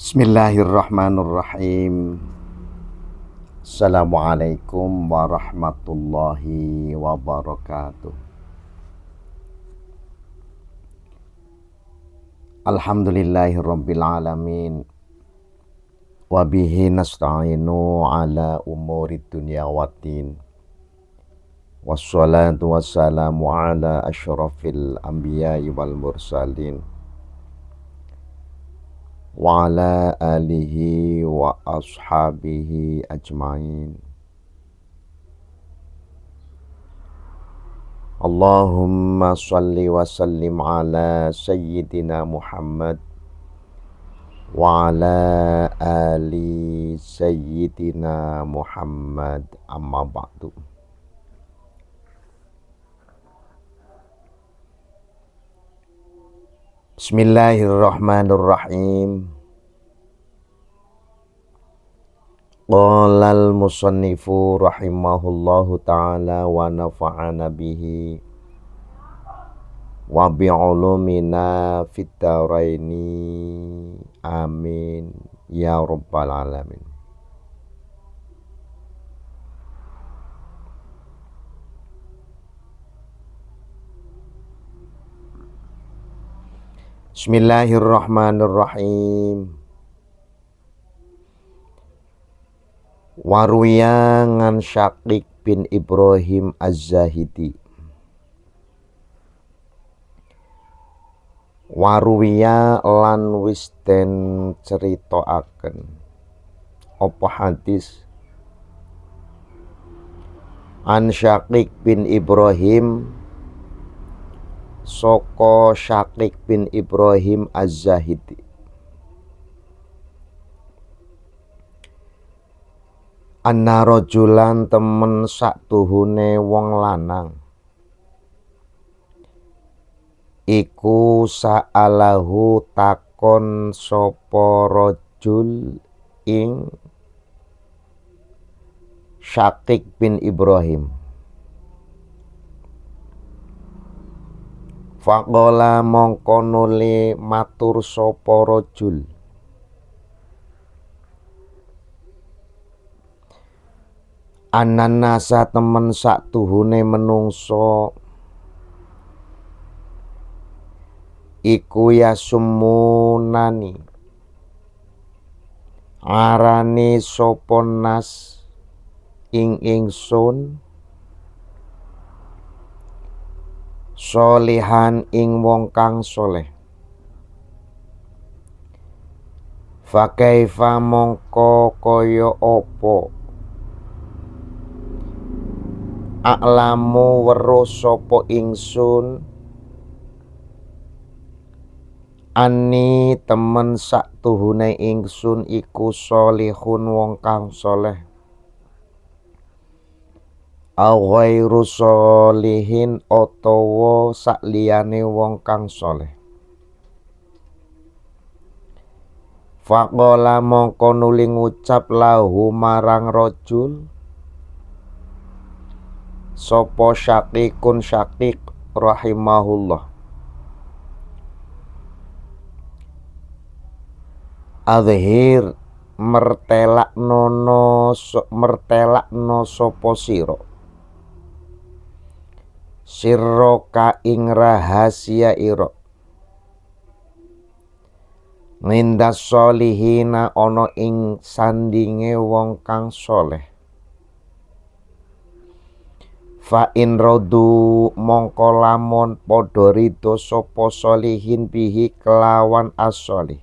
Bismillahirrahmanirrahim. Assalamualaikum warahmatullahi wabarakatuh. Alhamdulillahirabbil alamin. Wabihi nasta'inu ala umurid dunya waddin. Wassalatu wassalamu ala asyrafil anbiya'i wal mursalin. Wa ala alihi wa ashabihi ajmain. Allahumma salli wa sallim ala sayyidina Muhammad wa ala ali sayyidina Muhammad, amma ba'du. Bismillahirrahmanirrahim. Qala al-musannifu rahimahullahu ta'ala wa nafa'ana bihi wa bi'ulumina fid dharaini amin ya rabbal alamin. Bismillahirrahmanirrahim. Waruya ngan Syaqiq bin Ibrahim Az-Zahidi. Waruya lan wis den ceritoaken apa hadis an Syaqiq bin Ibrahim saka Syaqiq bin Ibrahim Az-Zahidi. Anna rajulan temen saktuhune wong lanang iku sa'alahu takon sapa rajul ing Syaqiq bin Ibrahim. Faqala mongko nuli matur sapa rajul, ananasa temen saktuhune menungso iku yasummunani arani sapa nas ing ingsun solihan ing wong kang soleh. Fakaifa mongko kaya apa a'lamu weruh sapa ingsun ani temen saktuhune ingsun iku solihun wong kang soleh au ghairu solihin utawa sakliyane wong kang soleh. Faqala mongko nuli ngucap lahu marang rajul sapa Syaqiqun Syaqiq rahimahullah, adhir mertelakno sapa sira sirroka ing rahasia ira nindas solihina ana ing sandinge wong kang soleh. Fa in rodu mongko lamun padha rida sapa solihin bihi kelawan as-solih.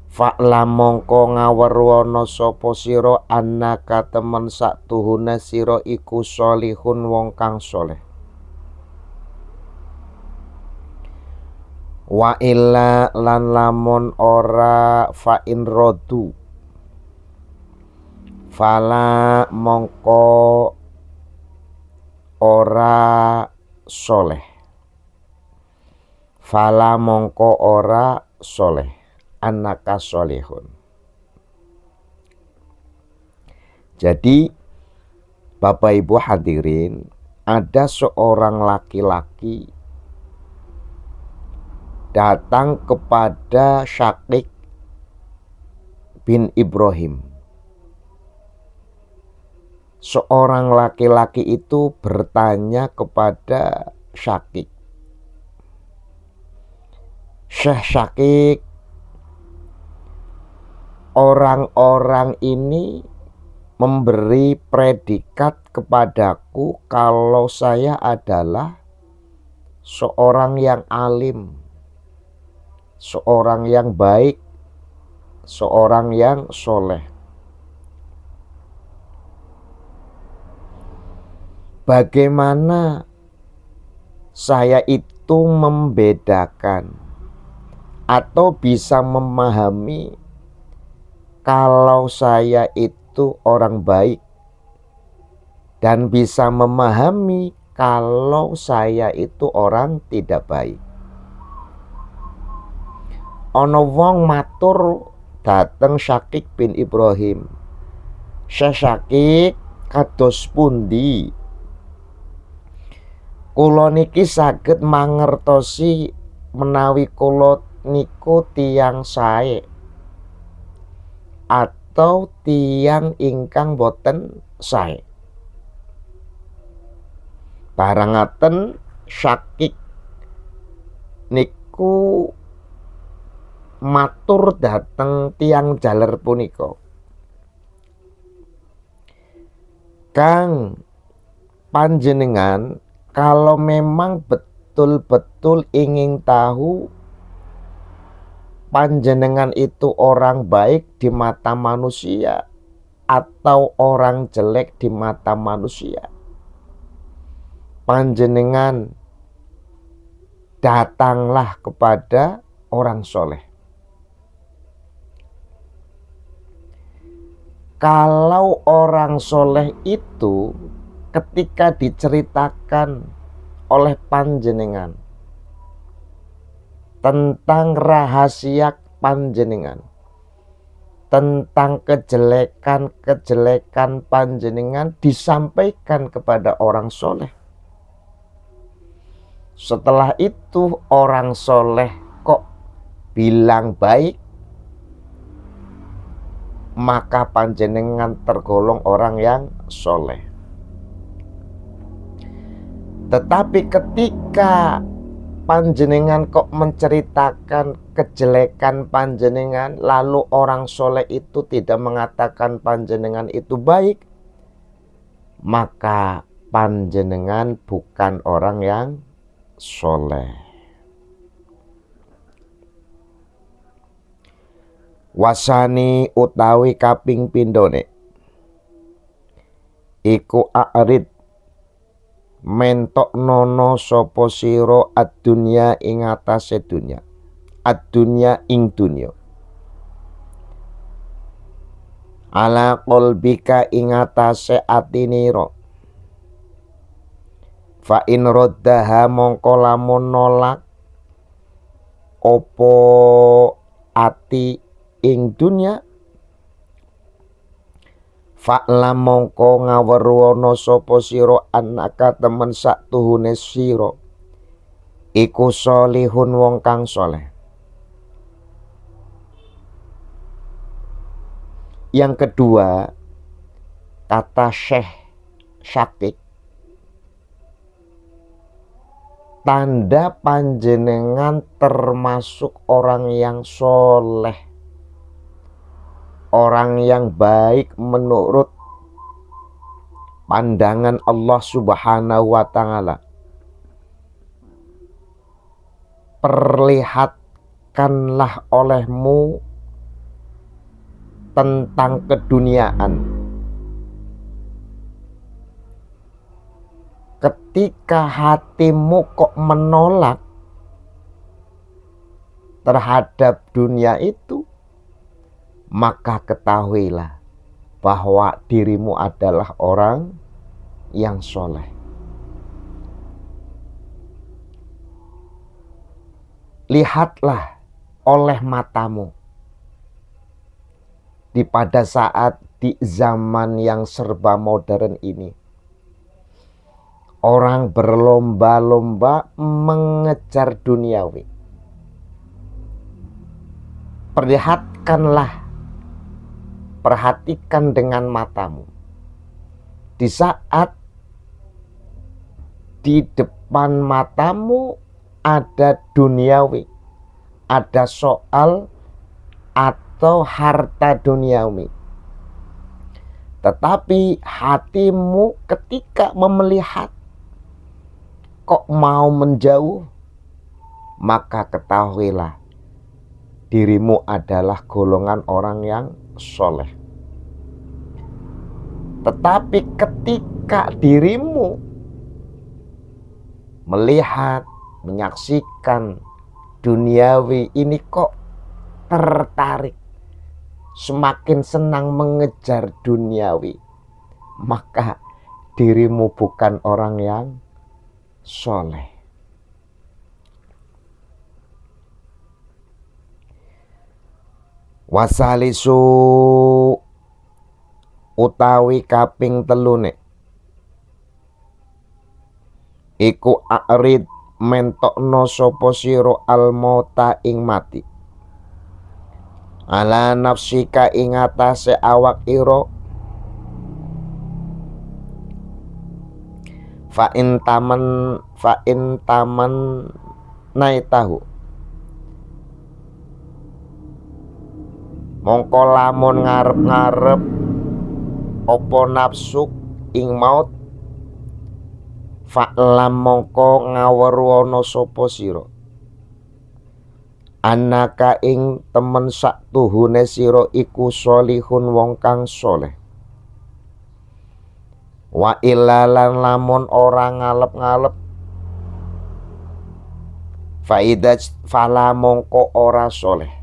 Fa lam mongko ngaweruana sapa sira annaka temen saktuhune sira iku solihun wong kang soleh. Wa illa lan lamun ora fa in rodu fala mongko ora soleh. Fala mongko ora soleh annaka solihun. Jadi Bapak Ibu hadirin, ada seorang laki-laki datang kepada Syaqiq bin Ibrahim. Seorang laki-laki itu bertanya kepada Syaqiq, "Syekh Syaqiq, orang-orang ini memberi predikat kepadaku kalau saya adalah seorang yang alim, seorang yang baik, seorang yang soleh. Bagaimana saya itu membedakan atau bisa memahami kalau saya itu orang baik dan bisa memahami kalau saya itu orang tidak baik?" Ana wong matur dateng Syaqiq bin Ibrahim, "Syekh Syaqiq, kados pundi kula niki saged mangertosi menawi kula niku tiyang sae atau tiyang ingkang boten sae?" Barang ngaten Syaqiq niku matur dateng tiyang jaler punika, "Kang, panjenengan kalau memang betul-betul ingin tahu panjenengan itu orang baik di mata manusia atau orang jelek di mata manusia, panjenengan datanglah kepada orang soleh. Kalau orang soleh itu ketika diceritakan oleh panjenengan tentang rahasia panjenengan, tentang kejelekan-kejelekan panjenengan disampaikan kepada orang soleh, setelah itu orang soleh kok bilang baik, maka panjenengan tergolong orang yang soleh. Tetapi ketika panjenengan kok menceritakan kejelekan panjenengan, lalu orang soleh itu tidak mengatakan panjenengan itu baik, maka panjenengan bukan orang yang soleh. Wasani utawi kaping pindhone iku a'rid mentok nono sapa sira ad-dunya ing atase dunya, ad-dunya ing dunya, ala qalbika ing atase atinira, fa in raddaha mongko lamun nolak opo ati ing dunya, fa'lam mongko ngaweruana sapa sira anaka temen sak tuhune sira iku sholihun wong kang soleh. Yang kedua, kata Syekh Syaqiq, tanda panjenengan termasuk orang yang soleh, orang yang baik menurut pandangan Allah Subhanahu wa ta'ala. Perlihatkanlah olehmu tentang keduniaan. Ketika hatimu kok menolak terhadap dunia itu, maka ketahuilah bahwa dirimu adalah orang yang soleh. Lihatlah oleh matamu pada saat di zaman yang serba modern ini, orang berlomba-lomba mengejar duniawi. perhatikan dengan matamu. Di saat di depan matamu ada duniawi, ada soal atau harta duniawi, tetapi hatimu ketika melihat kok mau menjauh, maka ketahuilah dirimu adalah golongan orang yang soleh. Tetapi ketika dirimu melihat, menyaksikan duniawi ini kok tertarik, semakin senang mengejar duniawi, maka dirimu bukan orang yang soleh. Wasalisu utawi kaping telune iku a'rid mentokno sapa sira almauta ing mati ala nafsika ing atase awak ira fa in taman naitahu mongko lamun ngarep-ngarep apa nafsu ing maut fa'lam mongko ngaweruana sapa sira anaka ing temen saktuhune sira iku sholihun wong kang soleh wa ilalan lamun ora ngalep-ngalep fala mongko ora soleh.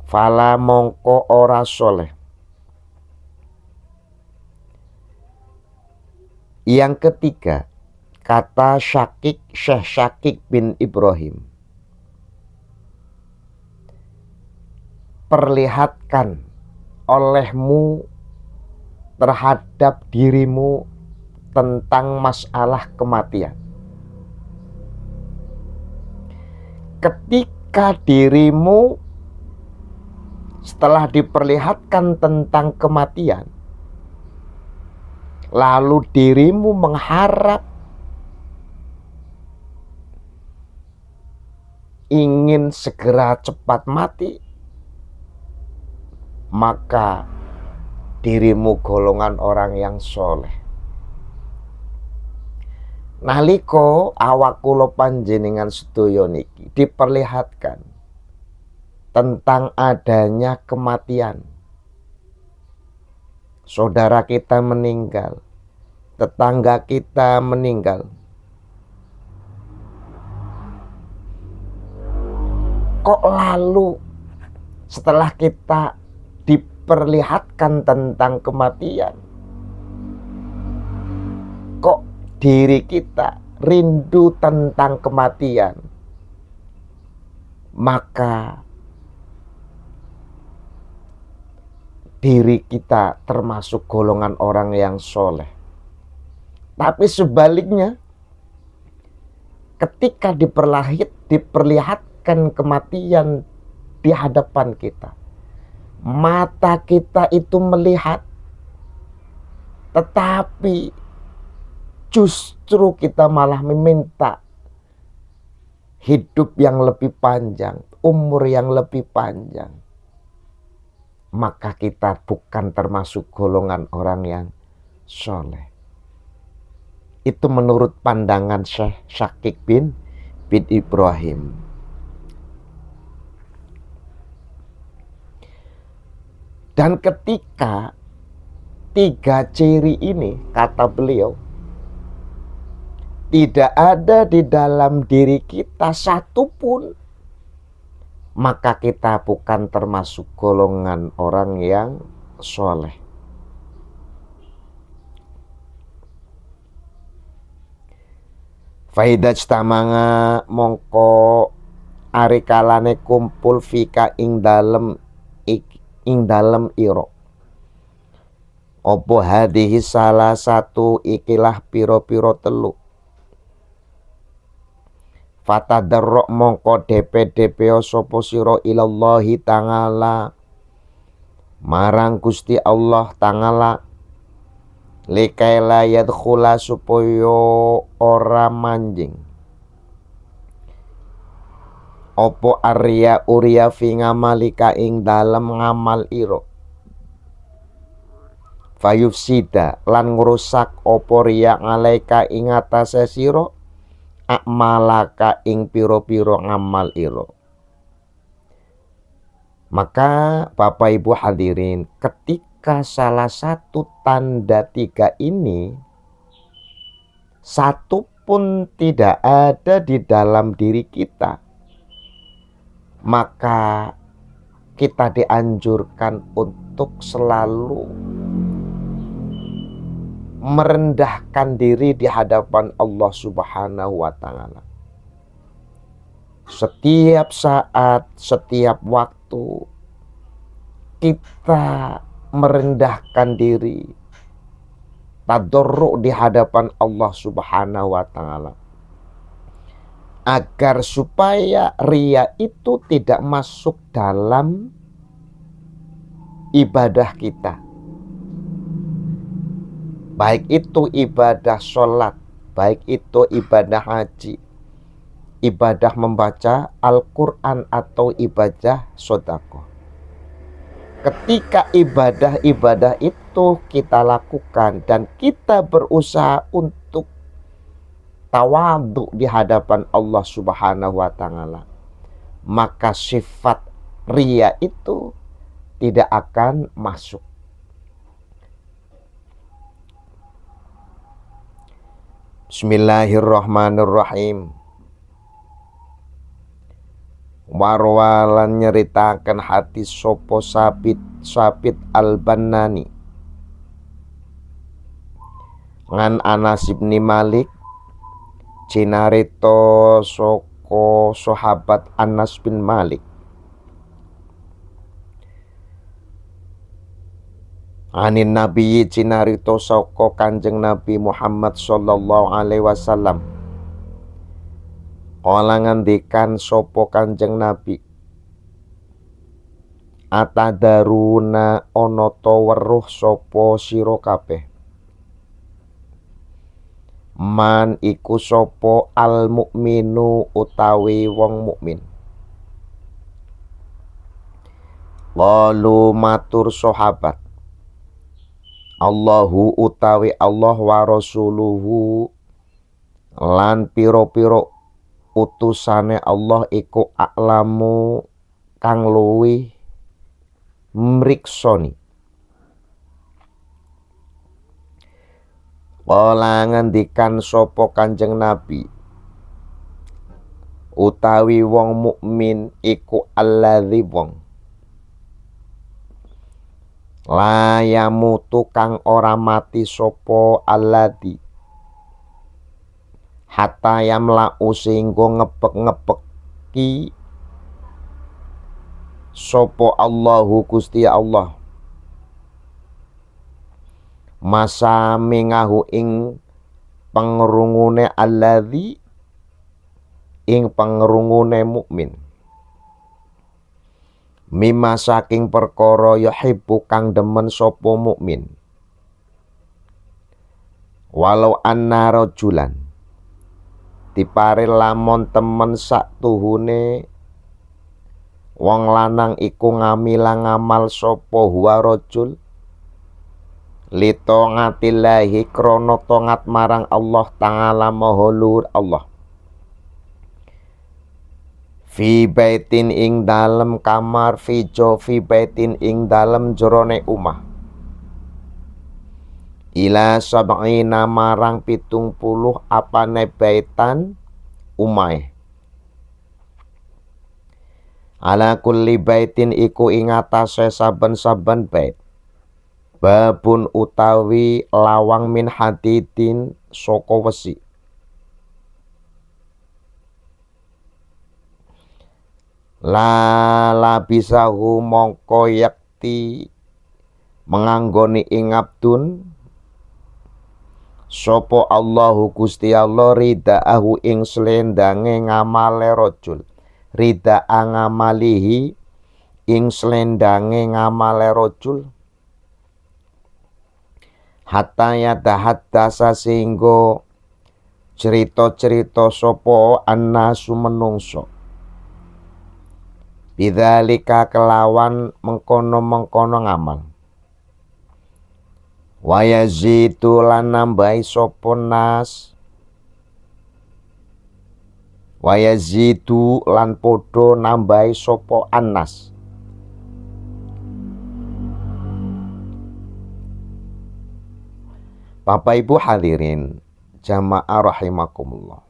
Fala mongko ora soleh. Yang ketiga, kata Syekh Syakik bin Ibrahim, perlihatkan olehmu terhadap dirimu tentang masalah kematian. Ketika dirimu setelah diperlihatkan tentang kematian, lalu dirimu mengharap ingin segera cepat mati, maka dirimu golongan orang yang soleh. Naliko awak kula panjenengan sedaya niki diperlihatkan tentang adanya kematian. Saudara kita meninggal, tetangga kita meninggal. Kok lalu setelah kita diperlihatkan tentang kematian, kok diri kita rindu tentang kematian? Maka diri kita termasuk golongan orang yang soleh. Tapi sebaliknya, ketika diperlihatkan kematian di hadapan kita, mata kita itu melihat, tetapi justru kita malah meminta hidup yang lebih panjang, umur yang lebih panjang, maka kita bukan termasuk golongan orang yang soleh. Itu menurut pandangan Syekh Syakik bin Ibrahim. Dan ketika tiga ciri ini, kata beliau, tidak ada di dalam diri kita satupun, maka kita bukan termasuk golongan orang yang soleh. Faidaj tamanga mongko arikalane kumpul fika ing dalem iro. Opo hadihi salah satu ikilah piro-piro telu. Fatadarruk mongko depe-depe sapa sira ilallahi ta'ala marang Gusti Allah ta'ala likaila yadkhula supaya ora manjing opo arya urya fi ngamalika ing dalem ngamal ira fayufsida lan ngrusak opo riya ngalaika ing atase sira akmalaka ing piro-piro ngamal ira. Maka Bapak Ibu hadirin, ketika salah satu tanda 3 ini satu pun tidak ada di dalam diri kita, maka kita dianjurkan untuk selalu merendahkan diri di hadapan Allah Subhanahu wa ta'ala. Setiap saat, setiap waktu kita merendahkan diri, tadarruk di hadapan Allah Subhanahu wa ta'ala, agar supaya riya itu tidak masuk dalam ibadah kita. Baik itu ibadah sholat, baik itu ibadah haji, ibadah membaca Al-Quran atau ibadah sedekah. Ketika ibadah-ibadah itu kita lakukan dan kita berusaha untuk tawadhu di hadapan Allah Subhanahu wa ta'ala, maka sifat riya itu tidak akan masuk. Bismillahirrahmanirrahim. Warwalan nyeritakan hadis sopo Sabit al-Bannani ngan Anas bin Malik cinarito soko sahabat Anas bin Malik anin Nabi cinarito soko Kanjeng Nabi Muhammad sallallahu alaihi wasallam kala ngendikan sopo Kanjeng Nabi, atadaruna ana ta weruh sapa sira kabeh man iku sapa al mukminu utawi wong mukmin. Lalu matur sahabat, Allahu utawi Allah wa rasuluhu lan piro-piro utusane Allah iku a'lamu kang luwih mriksoni. Kala ngendikan sapa Kanjeng Nabi, utawi wong mukmin iku alladzi wong la yamutu kang ora mati sapa alladzi hatta yamla'u singgo ngepek-ngepeki sapa Allahu Gusti Allah masa mingahu ing pangrungune alladzi ing pangrungune mukmin mimma saking perkara yuhibbu kang demen sapa mukmin walau anna rajulan dipare lamun temen sak tuhune wong lanang iku ngamila ngamal sapa huwa rajul lito ngatillahi krana tongat marang Allah ta'ala maha luhur Allah fi baitin ing dalem kamar fi baitin ing dalem jerone umah ila sab'ina marang 70 apane baitan umahe ala kulli baitin iku ing atase saben-saben bait babun utawi lawang min hadidin saka wesi la bisahu mongko yakti menganggoni ing abdun Sopo Allahu Gusti Allah ridaahu ing slendange ngamale rajul. Ridaa ngamalihi ing slendange ngamale rajul. Hatta yatahaddasa sehingga cerita-cerita sopo annasu menungso. Bidzalika kelawan mengkono-mengkono ngamal. Wa yazidu lan nambahi sapa nas. Wa yazidu lan padha nambahi sapa annas. Bapak Ibu hadirin jamaah rahimakumullah.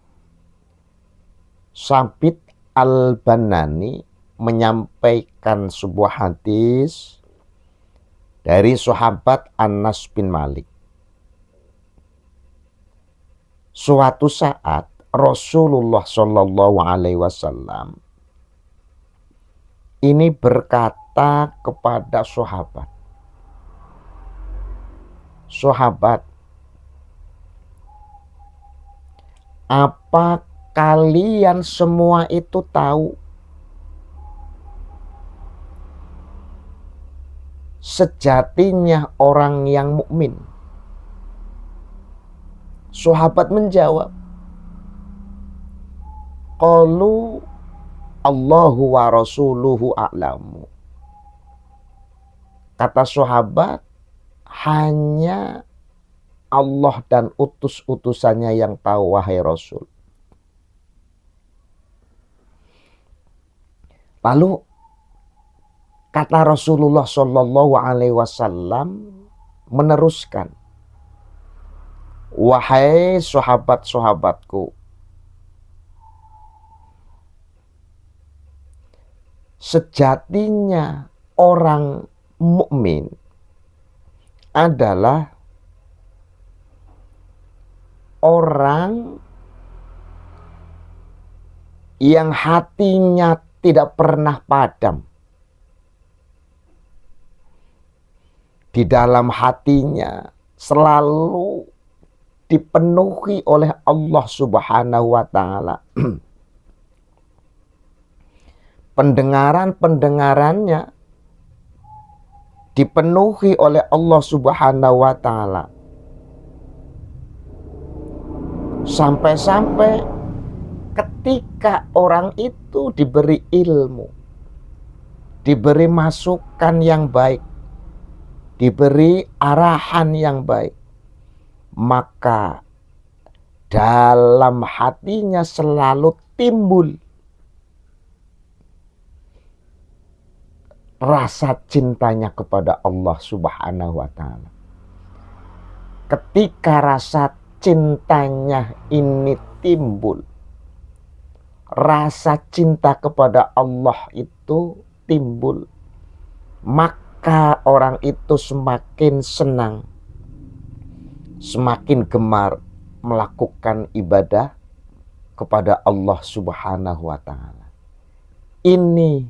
Sabit Al-Banani menyampaikan sebuah hadis dari sahabat Anas bin Malik. Suatu saat Rasulullah Shallallahu Alaihi Wasallam ini berkata kepada sahabat, apa kalian semua itu tahu sejatinya orang yang mukmin? Sahabat menjawab, qalu Allahu wa rasuluhu a'lamu. Kata sahabat, hanya Allah dan utus-utusannya yang tahu, wahai Rasul. Lalu kata Rasulullah Shallallahu Alaihi Wasallam meneruskan, wahai sahabat-sahabatku, sejatinya orang mukmin adalah orang yang hatinya tidak pernah padam. Di dalam hatinya selalu dipenuhi oleh Allah Subhanahu wa Ta'ala. Pendengaran-pendengarannya dipenuhi oleh Allah Subhanahu wa Ta'ala. Sampai-sampai ketika orang itu diberi ilmu, diberi masukan yang baik, diberi arahan yang baik, maka dalam hatinya selalu timbul rasa cintanya kepada Allah Subhanahu wa Ta'ala. Ketika rasa cintanya ini timbul, rasa cinta kepada Allah itu timbul, maka orang itu semakin senang, semakin gemar melakukan ibadah kepada Allah Subhanahu wa Ta'ala. Ini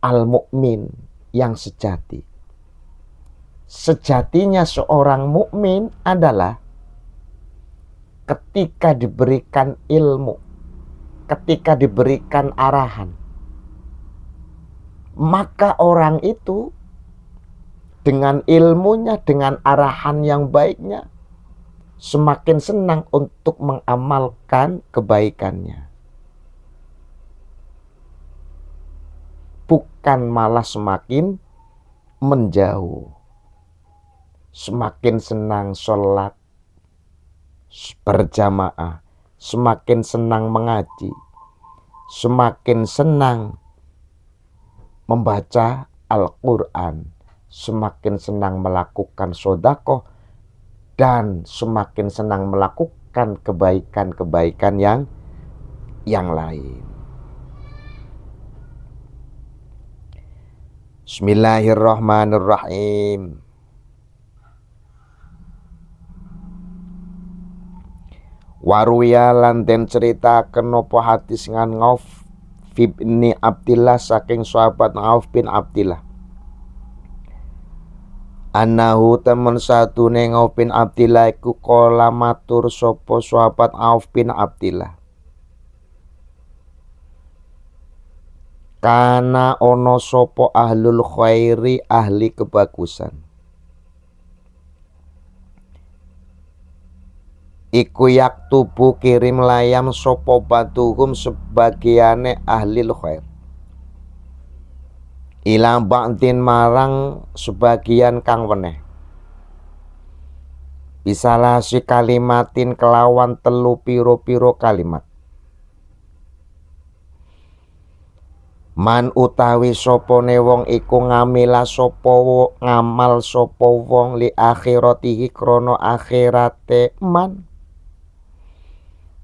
al-mukmin yang sejati. Sejatinya seorang mukmin adalah ketika diberikan ilmu, ketika diberikan arahan, maka orang itu dengan ilmunya, dengan arahan yang baiknya, semakin senang untuk mengamalkan kebaikannya. Bukan malah semakin menjauh. Semakin senang sholat berjamaah, semakin senang mengaji, semakin senang membaca Al-Quran, semakin senang melakukan sedekah, dan semakin senang melakukan kebaikan-kebaikan yang lain. Bismillahirrahmanirrahim. Waruya lan den ceritaken napa hadis ngan Auf bin Abdillah saking sahabat Auf bin Abdillah. Anahu temen satune Auf bin Abdillah iku kala matur sapa sahabat Auf bin Abdillah. Kana ono sapa ahlul khairi ahli kebagusan. Iku yak tubuh kirim layam sopo batuhum sebagiane ahli khair ilang ba'din marang sebagian kang weneh bisalah si kalimatin kelawan telu piro-piro kalimat man utawi sopone wong iku ngamila sopo ngamal sopo wong li akhiratihi krono akhirate man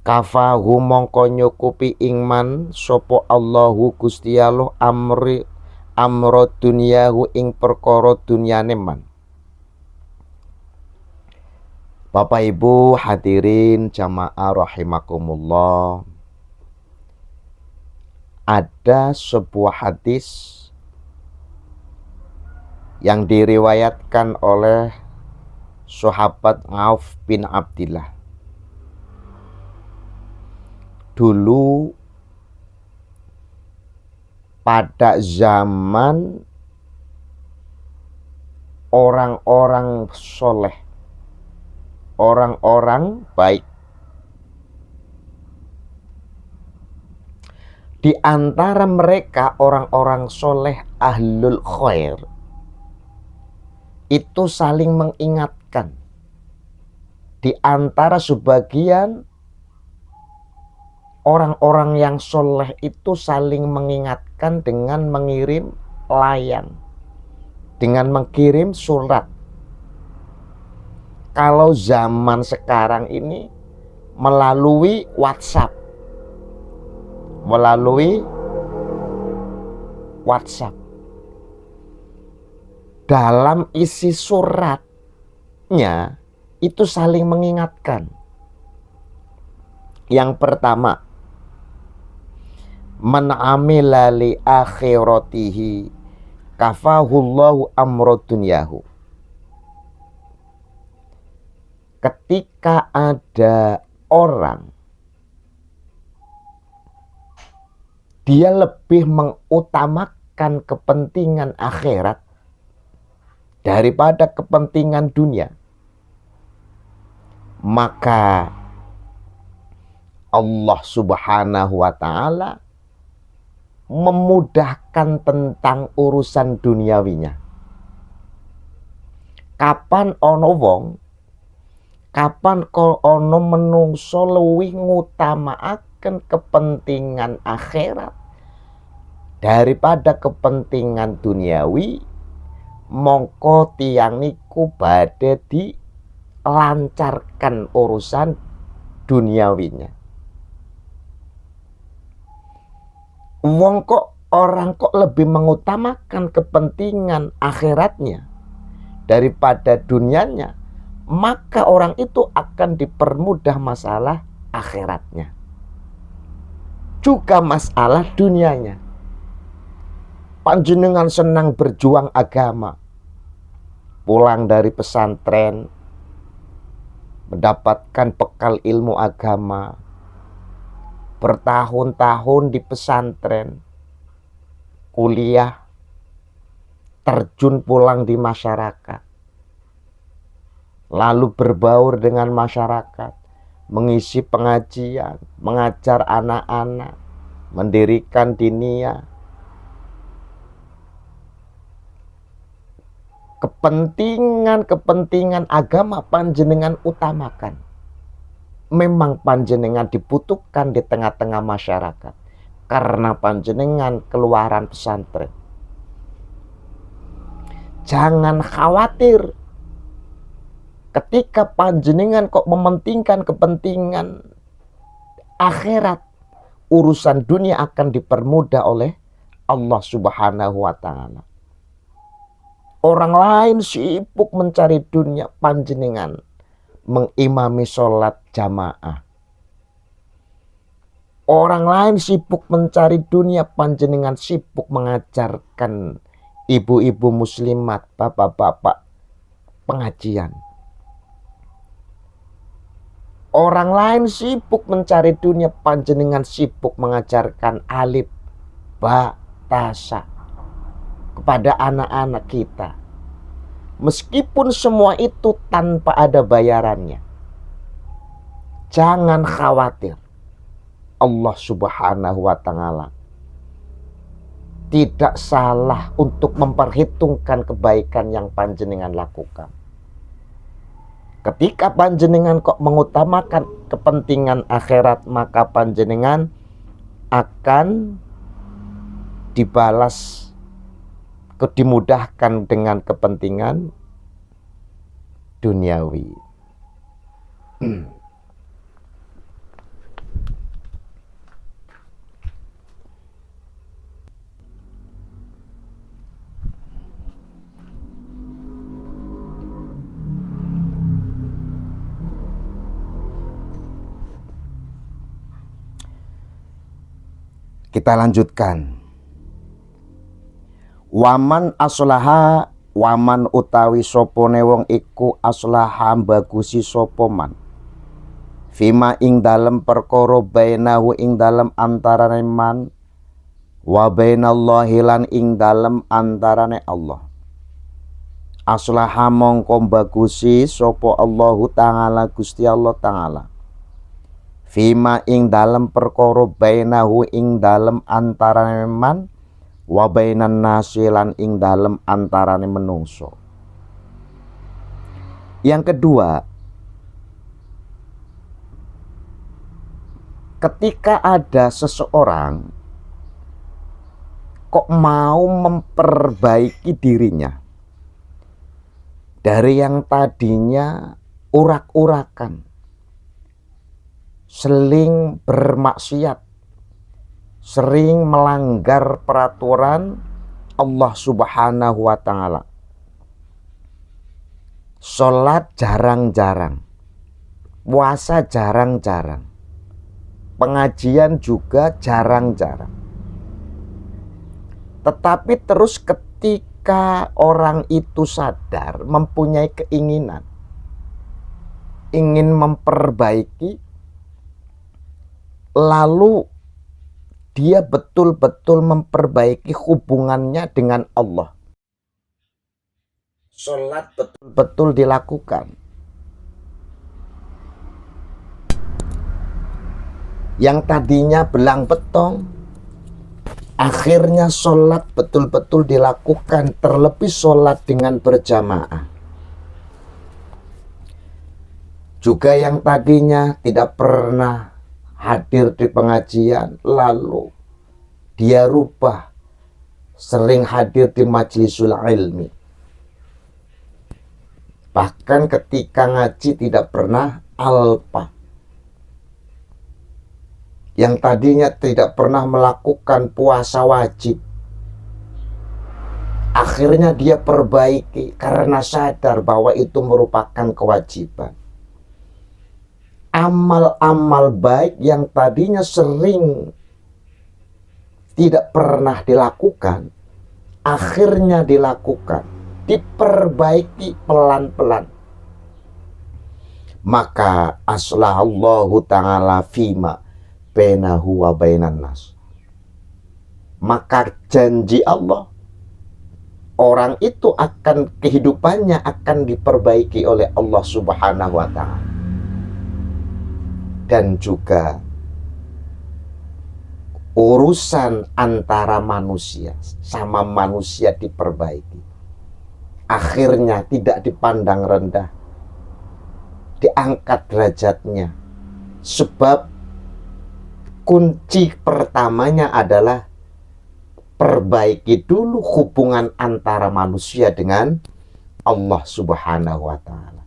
kafahu mongko nyukupi ingman sopo Allahu Gusti Allah amro dunyahu ing perkara dunyane man. Bapak Ibu hadirin jamaah rahimakumullah. Ada sebuah hadis yang diriwayatkan oleh sahabat Auf bin Abdillah. Dulu pada zaman orang-orang soleh, orang-orang baik, di antara mereka orang-orang soleh ahlul khair itu saling mengingatkan. Di antara sebagian orang-orang yang soleh itu saling mengingatkan dengan mengirim layang, dengan mengirim surat. Kalau zaman sekarang ini melalui WhatsApp, dalam isi suratnya itu saling mengingatkan. Yang pertama, man amila li akhiratihi kafahullahu amro dunyahu. Ketika ada orang dia lebih mengutamakan kepentingan akhirat daripada kepentingan dunia, maka Allah Subhanahu wa ta'ala memudahkan tentang urusan duniawinya. Kapan ono wong, kapan ono menungso luwih ngutamaaken kepentingan akhirat daripada kepentingan duniawi, mongko tiang niku badhe dilancarkan urusan duniawinya. Orang kok lebih mengutamakan kepentingan akhiratnya daripada dunianya, maka orang itu akan dipermudah masalah akhiratnya, juga masalah dunianya. Panjenengan senang berjuang agama, pulang dari pesantren, mendapatkan bekal ilmu agama, bertahun-tahun di pesantren, kuliah, terjun pulang di masyarakat, lalu berbaur dengan masyarakat, mengisi pengajian, mengajar anak-anak, mendirikan diniyah. Kepentingan agama panjenengan utamakan. Memang panjenengan dibutuhkan di tengah-tengah masyarakat karena panjenengan keluaran pesantren. Jangan khawatir ketika panjenengan kok mementingkan kepentingan akhirat, urusan dunia akan dipermudah oleh Allah Subhanahu wa ta'ala. Orang lain sibuk mencari dunia, panjenengan mengimami sholat jamaah. Orang lain sibuk mencari dunia, panjenengan sibuk mengajarkan ibu-ibu muslimat, bapak-bapak pengajian. Orang lain sibuk mencari dunia, panjenengan sibuk mengajarkan alif, ba, tasa kepada anak-anak kita. Meskipun semua itu tanpa ada bayarannya, jangan khawatir. Allah Subhanahu wa Ta'ala tidak salah untuk memperhitungkan kebaikan yang panjenengan lakukan. Ketika panjenengan kok mengutamakan kepentingan akhirat, maka panjenengan akan dibalas, dimudahkan dengan kepentingan duniawi. Kita lanjutkan. Waman aslaha, waman utawi sopone wong iku aslaha bagusi sopoman. Fima ing dalem perkara bainahu ing dalem antarane man, wa bainallahi lan ing dalem antarane Allah. Aslaha mongko bagusi sapa Allahu Ta'ala Gusti Allah Ta'ala. Fima ing dalem perkara bainahu ing dalem antarane man, wa bainan nasi lan ing dalem antarane menungso. Yang kedua, ketika ada seseorang kok mau memperbaiki dirinya dari yang tadinya urak-urakan, sering bermaksiat, sering melanggar peraturan Allah Subhanahu wa Ta'ala, sholat jarang-jarang, puasa jarang-jarang, pengajian juga jarang-jarang. Tetapi terus ketika orang itu sadar, mempunyai keinginan, ingin memperbaiki, lalu dia betul-betul memperbaiki hubungannya dengan Allah. Sholat betul-betul dilakukan. Yang tadinya belang betong, akhirnya sholat betul-betul dilakukan, terlebih sholat dengan berjamaah. Juga yang tadinya tidak pernah hadir di pengajian, lalu dia rubah, sering hadir di majlisul ilmi. Bahkan ketika ngaji tidak pernah alpa. Yang tadinya tidak pernah melakukan puasa wajib, akhirnya dia perbaiki karena sadar bahwa itu merupakan kewajiban. Amal-amal baik yang tadinya sering tidak pernah dilakukan, akhirnya dilakukan, diperbaiki pelan-pelan. Maka aslahallahu ta'ala fima bainahu wa bainan nas. Maka janji Allah, orang itu akan, kehidupannya akan diperbaiki oleh Allah Subhanahu wa Ta'ala. Dan juga urusan antara manusia sama manusia diperbaiki. Akhirnya tidak dipandang rendah, diangkat derajatnya. Sebab kunci pertamanya adalah perbaiki dulu hubungan antara manusia dengan Allah Subhanahu wa Ta'ala.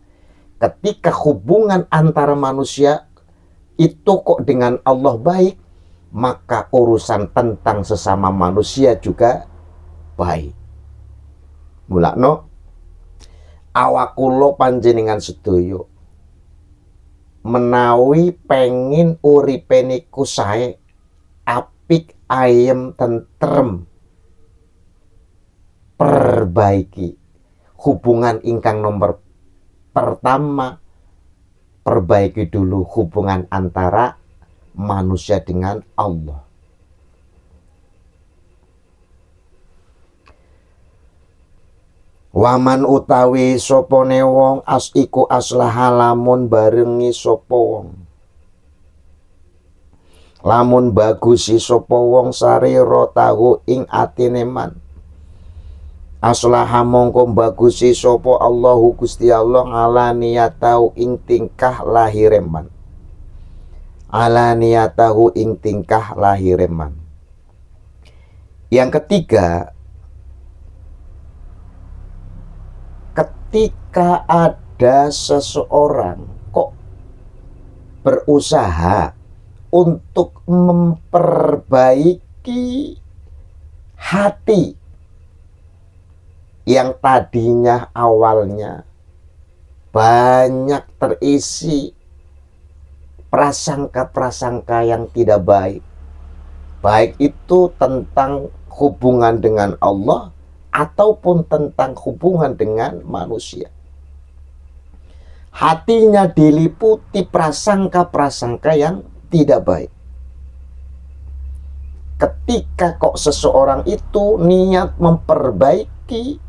Ketika hubungan antara manusia itu kok dengan Allah baik, maka urusan tentang sesama manusia juga baik. Mulakno awakulo panjenengan sedoyo menawi pengin uripe niku sae apik, ayem, tentrem, perbaiki hubungan ingkang nomor Pertama, perbaiki dulu hubungan antara manusia dengan Allah. Waman utawi sopone wong iku aslaha lamun barengi sopo wong. Lamun bagusi sopo wong sarira tahu ing atine man. Aslaha mongko bagusi sopo Allahu Gusti Allah ala niyatahu ing tingkah lahireman. Ala niyatahu ing tingkah lahireman. Yang ketiga, ketika ada seseorang kok berusaha untuk memperbaiki hati yang tadinya awalnya banyak terisi prasangka-prasangka yang tidak baik, baik itu tentang hubungan dengan Allah ataupun tentang hubungan dengan manusia. Hatinya diliputi prasangka-prasangka yang tidak baik. Ketika kok seseorang itu niat memperbaiki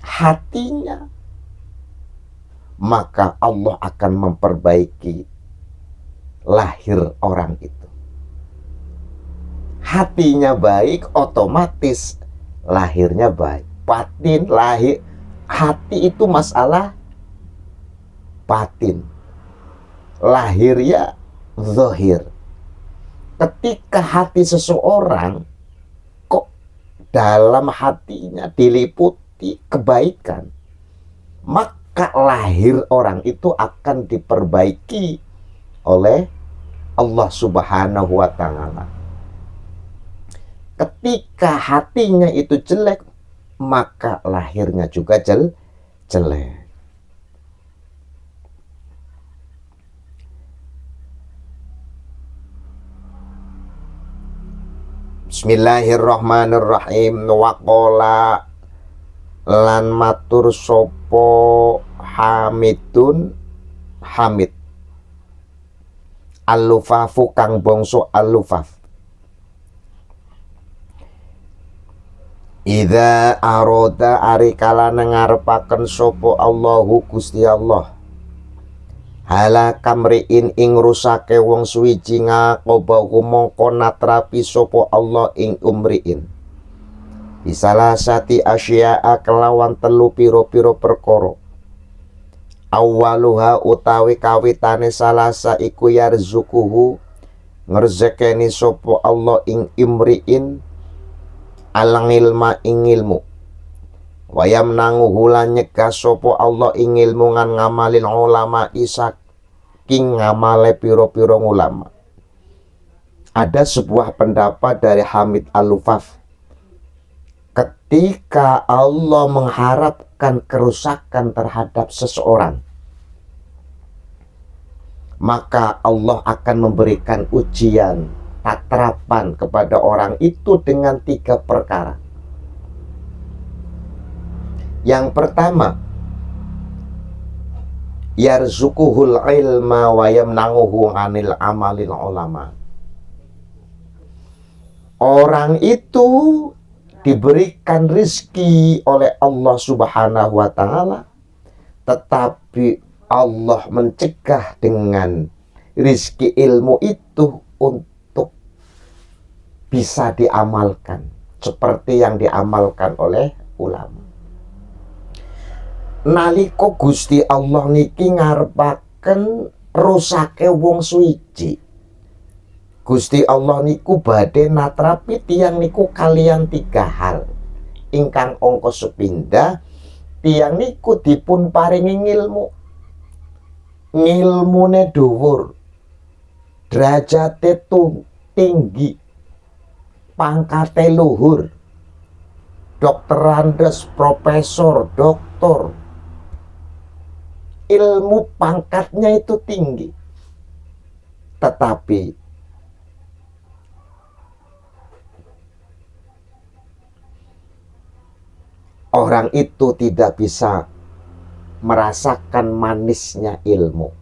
hatinya, maka Allah akan memperbaiki lahir orang itu. Hatinya baik, otomatis lahirnya baik. Batin, lahir, hati itu masalah batin. Lahirnya zahir. Ketika hati seseorang kok dalam hatinya diliputi kebaikan, maka lahir orang itu akan diperbaiki oleh Allah Subhanahu wa Ta'ala. Ketika hatinya itu jelek, maka lahirnya juga jelek. Bismillahirrahmanirrahim. Waqala lan matur sopo Hamidun Hamid Al-Lufafu kang bangsa Al-Lufaf. Idza aroda arikala ngarepaken sopo Allahu Gusti Allah hala kamriin ing rusake wong suwiji ngakobahu mongko natrapi sopo Allah ing umriin bisalah sati asya'a kelawan telu piro-piro perkara. Awaluha utawi kawitane salasa iku yarzukuhu ngerzekeni sopo Allah ing imriin alang ilma ing ilmu wayam nanguhu lan nyegah sopo Allah ing ilmu ngan ngamalil ulama isaking ngamale piro-piro ulama. Ada sebuah pendapat dari Hamid Al-Lufaf, ketika Allah mengharapkan kerusakan terhadap seseorang, maka Allah akan memberikan ujian tatrapan kepada orang itu dengan 3 perkara. Yang pertama, yarzukuhul ilma wa yamna'uhu 'anil amalil ulama. Orang itu diberikan rizki oleh Allah Subhanahu wa Ta'ala, tetapi Allah mencegah dengan rizki ilmu itu untuk bisa diamalkan seperti yang diamalkan oleh ulama. Naliko Gusti Allah niki ngarepaken rusake wong suci, Gusti Allah niku badhe natrapi tiyang niku kalian 3 hal ingkang angka sepindhah. Tiyang niku dipun paringi ngilmune dhuwur, derajate tinggi, pangkate luhur, dokterandes, profesor, doktor, ilmu pangkatnya itu tinggi, tetapi orang itu tidak bisa merasakan manisnya ilmu.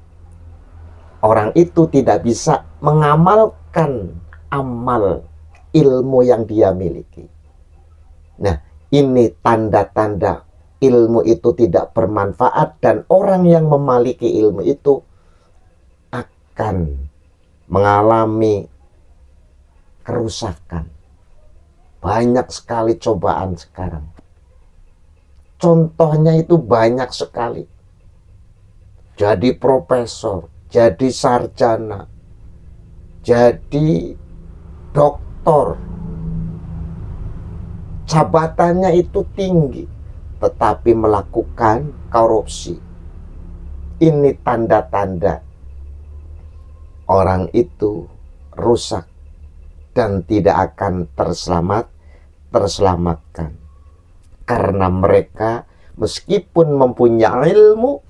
Orang itu tidak bisa mengamalkan amal ilmu yang dia miliki. Nah, ini tanda-tanda ilmu itu tidak bermanfaat, dan orang yang memiliki ilmu itu akan mengalami kerusakan. Banyak sekali cobaan sekarang. Contohnya itu banyak sekali. Jadi profesor, jadi sarjana, jadi doktor. Jabatannya itu tinggi, tetapi melakukan korupsi. Ini tanda-tanda orang itu rusak dan tidak akan terselamatkan. Karena mereka meskipun mempunyai ilmu,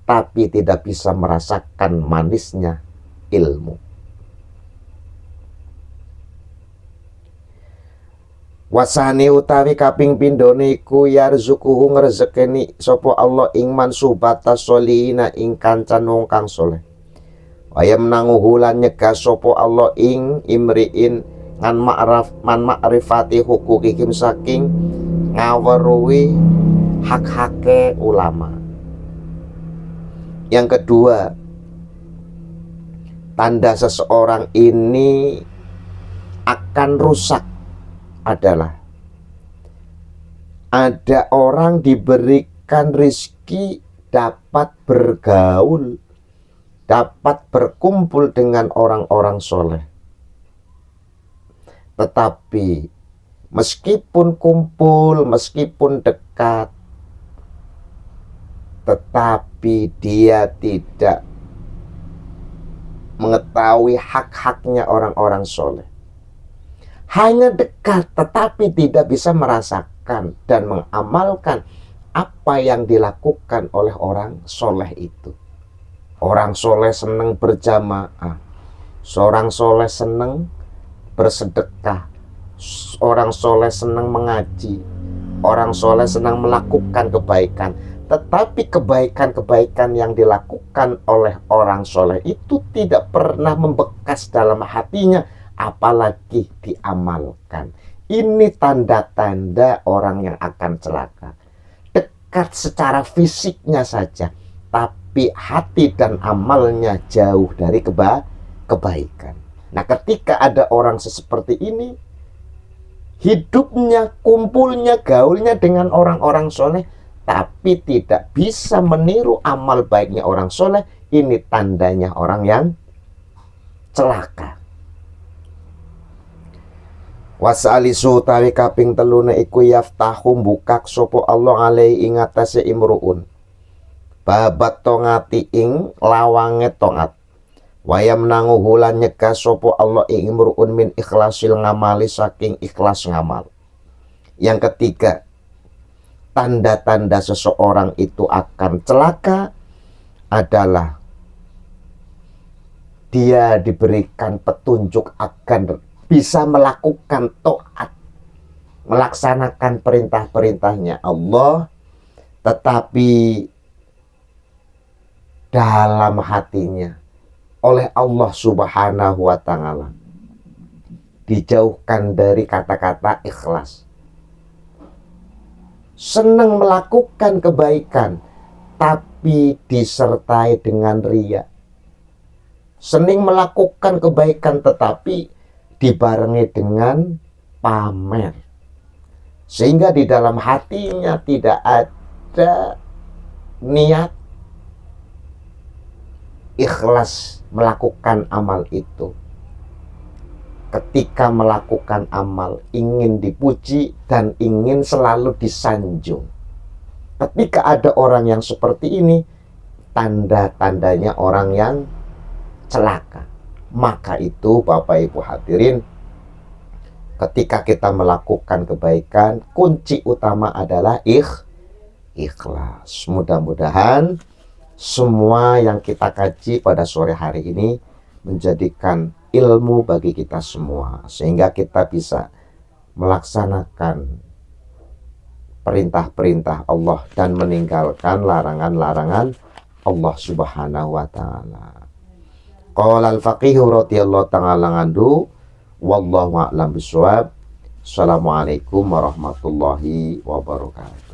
tapi tidak bisa merasakan manisnya ilmu. Wasani utawi kaping pindhone iku yarzuquhu ngrezekeni sapa Allah ing mansubata sholihina ing kancan wong kang saleh. Wayam nanguhu lan nyegah sapa Allah ing imriin ngan ma'rifati hukukikim saking ngaweruhi hak-hake ulama. Yang kedua, tanda seseorang ini akan rusak adalah ada orang diberikan rizki dapat bergaul, dapat berkumpul dengan orang-orang soleh. Tetapi meskipun kumpul, meskipun dekat, tetapi dia tidak mengetahui hak-haknya orang-orang soleh. Hanya dekat, tetapi tidak bisa merasakan dan mengamalkan apa yang dilakukan oleh orang soleh itu. Orang soleh senang berjamaah, seorang soleh senang bersedekah, orang soleh senang mengaji, orang soleh senang melakukan kebaikan. Tetapi kebaikan-kebaikan yang dilakukan oleh orang soleh itu tidak pernah membekas dalam hatinya, apalagi diamalkan. Ini tanda-tanda orang yang akan celaka. Dekat secara fisiknya saja, tapi hati dan amalnya jauh dari kebaikan. Nah, ketika ada orang seperti ini, hidupnya, kumpulnya, gaulnya dengan orang-orang soleh, tapi tidak bisa meniru amal baiknya orang soleh, ini tandanya orang yang celaka. Wasalisu tawi kaping telune iku yaftahu bukak sopo Allah alaihi ing atase imruun babat tongati ing lawange tongat. Wayam nanguhu lan nyegah sopo Allah ing imruun min ikhlasil ngamali saking ikhlas ngamal. Yang ketiga, tanda-tanda seseorang itu akan celaka adalah dia diberikan petunjuk akan bisa melakukan taat, melaksanakan perintah-perintahnya Allah, tetapi dalam hatinya oleh Allah Subhanahu wa Ta'ala dijauhkan dari kata-kata ikhlas. Senang melakukan kebaikan, tapi disertai dengan riya. Senang melakukan kebaikan, tetapi dibarengi dengan pamer. Sehingga di dalam hatinya tidak ada niat ikhlas melakukan amal itu. Ketika melakukan amal, ingin dipuji dan ingin selalu disanjung. Ketika ada orang yang seperti ini, tanda-tandanya orang yang celaka. Maka itu Bapak Ibu hadirin, ketika kita melakukan kebaikan, kunci utama adalah ikhlas. Mudah-mudahan semua yang kita kaji pada sore hari ini menjadikan ilmu bagi kita semua, sehingga kita bisa melaksanakan perintah-perintah Allah dan meninggalkan larangan-larangan Allah Subhanahu wa taala. Qala al-faqih radhiyallahu ta'ala anhu wallahu a'lam bishawab. Assalamualaikum warahmatullahi wabarakatuh.